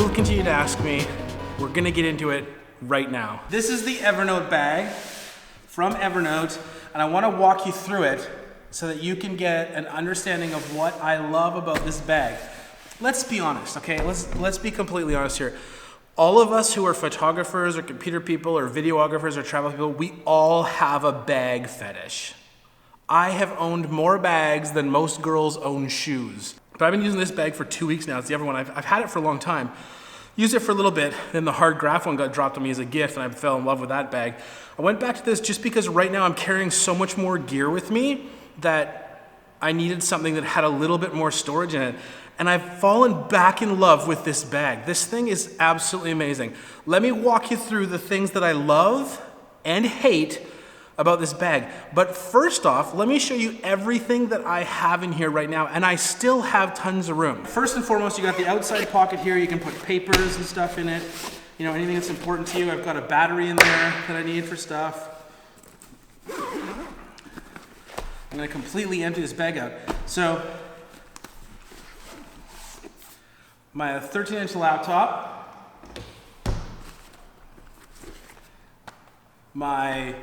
People continue to ask me. We're gonna get into it right now. This is the Evernote bag from Evernote, and I wanna walk you through it so that you can get an understanding of what I love about this bag. Let's be honest, okay? Let's be completely honest here. All of us who are photographers or computer people or videographers or travel people, we all have a bag fetish. I have owned more bags than most girls own shoes. But I've been using this bag for 2 weeks now. It's the other one. I've had it for a long time. Used it for a little bit, then the hard graph one got dropped on me as a gift and I fell in love with that bag. I went back to this just because right now I'm carrying so much more gear with me that I needed something that had a little bit more storage in it. And I've fallen back in love with this bag. This thing is absolutely amazing. Let me walk you through the things that I love and hate about this bag. But first off, let me show you everything that I have in here right now, and I still have tons of room. First and foremost, you got the outside pocket here. You can put papers and stuff in it. You know, anything that's important to you. I've got a battery in there that I need for stuff. I'm gonna completely empty this bag out. So, my 13-inch laptop, my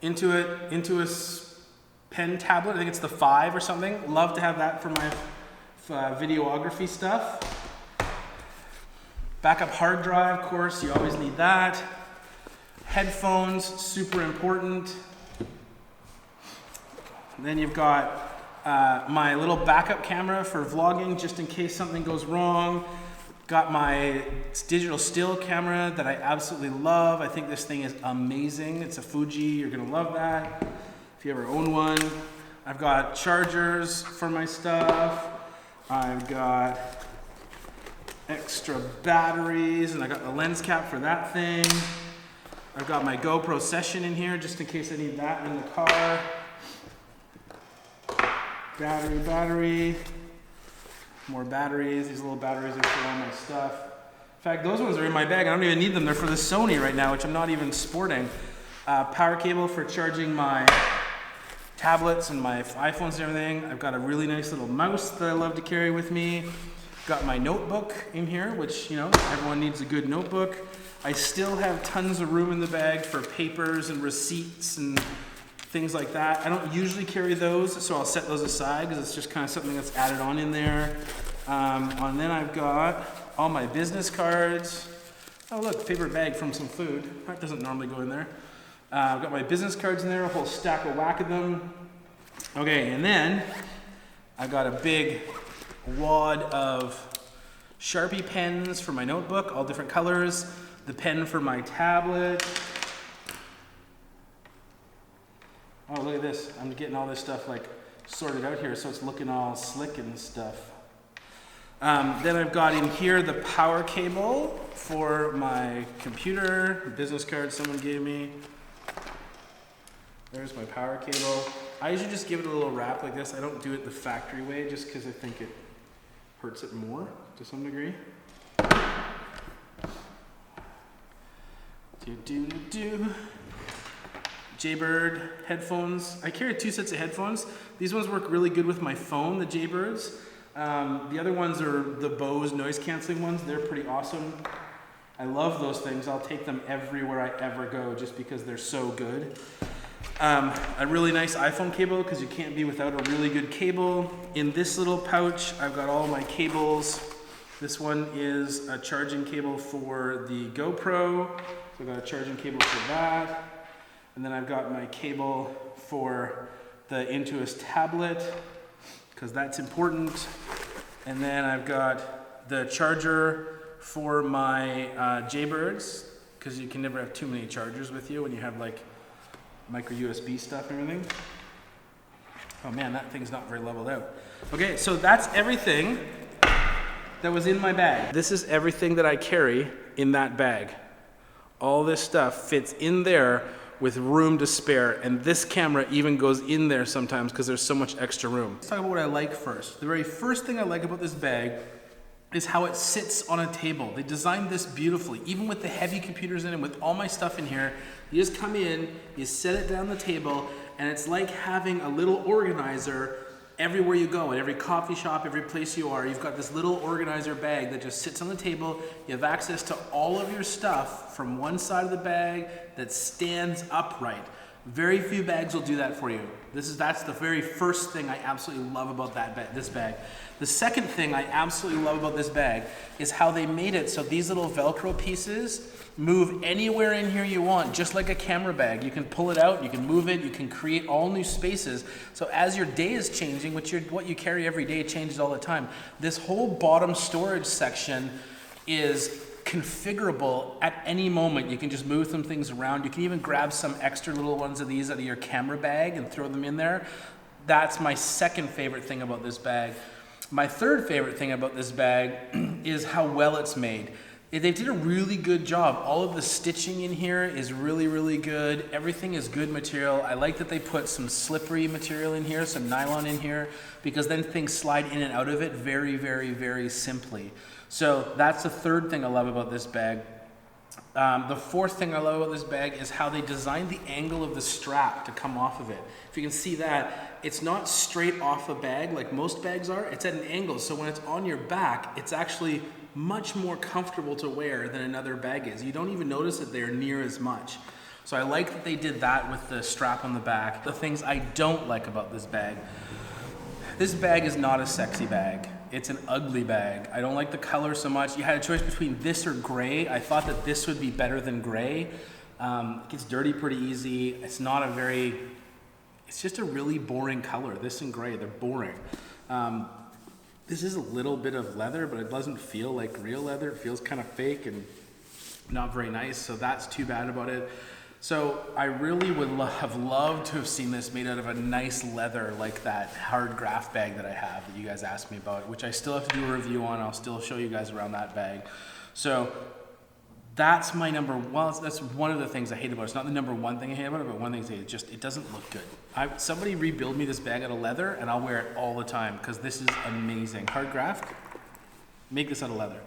Intuos pen tablet, I think it's the 5 or something. Love to have that for my videography stuff. Backup hard drive, of course, you always need that. Headphones, super important. And then you've got my little backup camera for vlogging, just in case something goes wrong. Got my digital still camera that I absolutely love. I think this thing is amazing. It's a Fuji, you're gonna love that if you ever own one. I've got chargers for my stuff. I've got extra batteries, and I got the lens cap for that thing. I've got my GoPro session in here, just in case I need that in the car. Battery, more batteries. These little batteries are for all my stuff. In fact, those ones are in my bag. I don't even need them. They're for the Sony right now, which I'm not even sporting. Power cable for charging my tablets and my iPhones and everything. I've got a really nice little mouse that I love to carry with me. Got my notebook in here, which, you know, everyone needs a good notebook. I still have tons of room in the bag for papers and receipts and things like that. I don't usually carry those, so I'll set those aside because it's just kind of something that's added on in there. And then I've got all my business cards. Oh look, paper bag from some food. That doesn't normally go in there. I've got my business cards in there, a whole stack of whack of them. Okay, and then I've got a big wad of Sharpie pens for my notebook, all different colors. The pen for my tablet. Oh, look at this. I'm getting all this stuff like sorted out here so it's looking all slick and stuff. Then I've got in here the power cable for my computer, business card someone gave me. There's my power cable. I usually just give it a little wrap like this. I don't do it the factory way just because I think it hurts it more to some degree. Jaybird headphones. I carry 2 sets of headphones. These ones work really good with my phone, the Jaybirds. The other ones are the Bose noise canceling ones. They're pretty awesome. I love those things. I'll take them everywhere I ever go just because they're so good. A really nice iPhone cable because you can't be without a really good cable. In this little pouch, I've got all my cables. This one is a charging cable for the GoPro. So I've got a charging cable for that. And then I've got my cable for the Intuos tablet, because that's important. And then I've got the charger for my Jaybirds, because you can never have too many chargers with you when you have like micro USB stuff and everything. Oh man, that thing's not very leveled out. Okay, so that's everything that was in my bag. This is everything that I carry in that bag. All this stuff fits in there with room to spare, and this camera even goes in there sometimes because there's so much extra room. Let's talk about what I like first. The very first thing I like about this bag is how it sits on a table. They designed this beautifully, even with the heavy computers in it, with all my stuff in here. You just come in, you set it down the table, and it's like having a little organizer everywhere you go, at every coffee shop, every place you are, you've got this little organizer bag that just sits on the table. You have access to all of your stuff from one side of the bag that stands upright. Very few bags will do that for you. That's the very first thing I absolutely love about this bag. The second thing I absolutely love about this bag is how they made it so these little Velcro pieces move anywhere in here you want, just like a camera bag. You can pull it out, you can move it, you can create all new spaces. So as your day is changing, what you carry every day changes all the time. This whole bottom storage section is configurable at any moment. You can just move some things around. You can even grab some extra little ones of these out of your camera bag and throw them in there. That's my second favorite thing about this bag. My third favorite thing about this bag is how well it's made. They did a really good job. All of the stitching in here is really, really good. Everything is good material. I like that they put some slippery material in here, some nylon in here, because then things slide in and out of it very, very, very simply. So that's the third thing I love about this bag. The fourth thing I love about this bag is how they designed the angle of the strap to come off of it. If you can see that, it's not straight off a bag like most bags are. It's at an angle, so when it's on your back, it's actually much more comfortable to wear than another bag is. You don't even notice it there near as much. So I like that they did that with the strap on the back. The things I don't like about this bag is not a sexy bag. It's an ugly bag. I don't like the color so much. You had a choice between this or gray. I thought that this would be better than gray. It gets dirty pretty easy. It's just a really boring color. This and gray, they're boring. This is a little bit of leather, but it doesn't feel like real leather. It feels kind of fake and not very nice, so that's too bad about it. So I really would have loved to have seen this made out of a nice leather like that hard graph bag that I have that you guys asked me about, which I still have to do a review on. I'll still show you guys around that bag. So that's my that's one of the things I hate about it. It's not the number one thing I hate about it, but one thing I hate, it doesn't look good. Somebody rebuild me this bag out of leather and I'll wear it all the time because this is amazing. Hard graft, make this out of leather.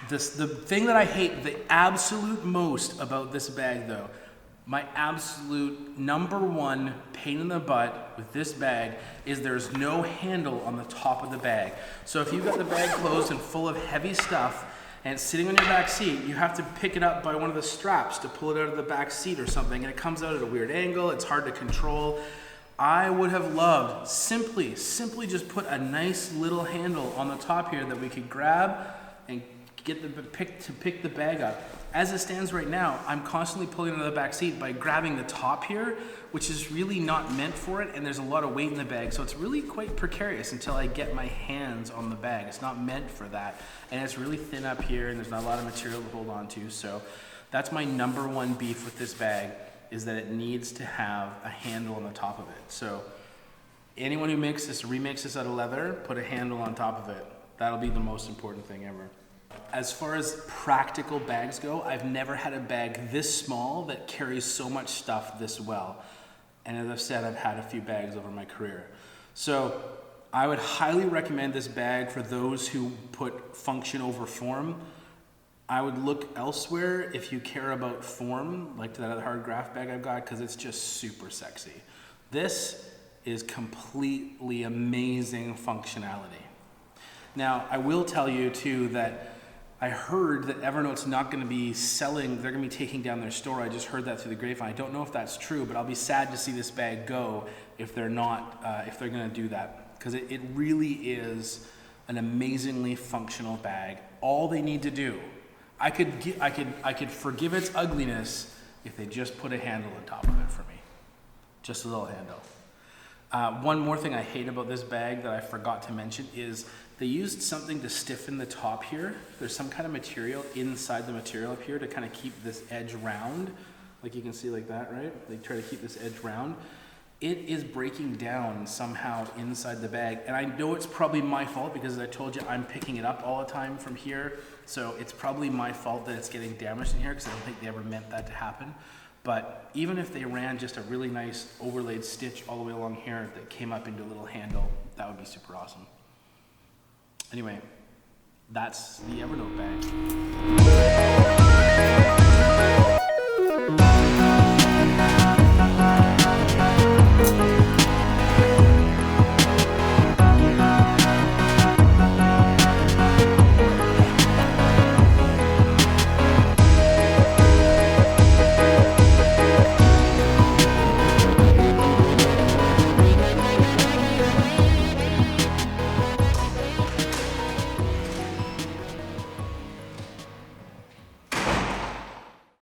The thing that I hate the absolute most about this bag though, my absolute number one pain in the butt with this bag is there's no handle on the top of the bag. So if you've got the bag closed and full of heavy stuff and it's sitting on your back seat, you have to pick it up by one of the straps to pull it out of the back seat or something, and it comes out at a weird angle, it's hard to control. I would have loved simply just put a nice little handle on the top here that we could grab and pick the bag up. As it stands right now, I'm constantly pulling it out of the back seat by grabbing the top here, which is really not meant for it, and there's a lot of weight in the bag, so it's really quite precarious until I get my hands on the bag. It's not meant for that, and it's really thin up here, and there's not a lot of material to hold on to, so that's my number one beef with this bag, is that it needs to have a handle on the top of it. So anyone who remakes this out of leather, put a handle on top of it. That'll be the most important thing ever. As far as practical bags go, I've never had a bag this small that carries so much stuff this well. And as I've said, I've had a few bags over my career. So I would highly recommend this bag for those who put function over form. I would look elsewhere if you care about form, like that other hard graph bag I've got, because it's just super sexy. This is completely amazing functionality. Now, I will tell you too that I heard that Evernote's not going to be selling, they're going to be taking down their store. I just heard that through the grapevine. I don't know if that's true, but I'll be sad to see this bag go if they're not, if they're going to do that. Because it really is an amazingly functional bag. All they need to do, I could forgive its ugliness if they just put a handle on top of it for me. Just a little handle. One more thing I hate about this bag that I forgot to mention is they used something to stiffen the top here. There's some kind of material inside the material up here to kind of keep this edge round. Like you can see like that, right? They try to keep this edge round. It is breaking down somehow inside the bag. And I know it's probably my fault because as I told you, I'm picking it up all the time from here. So it's probably my fault that it's getting damaged in here because I don't think they ever meant that to happen. But even if they ran just a really nice overlaid stitch all the way along here that came up into a little handle, that would be super awesome. Anyway, that's the Evernote bag.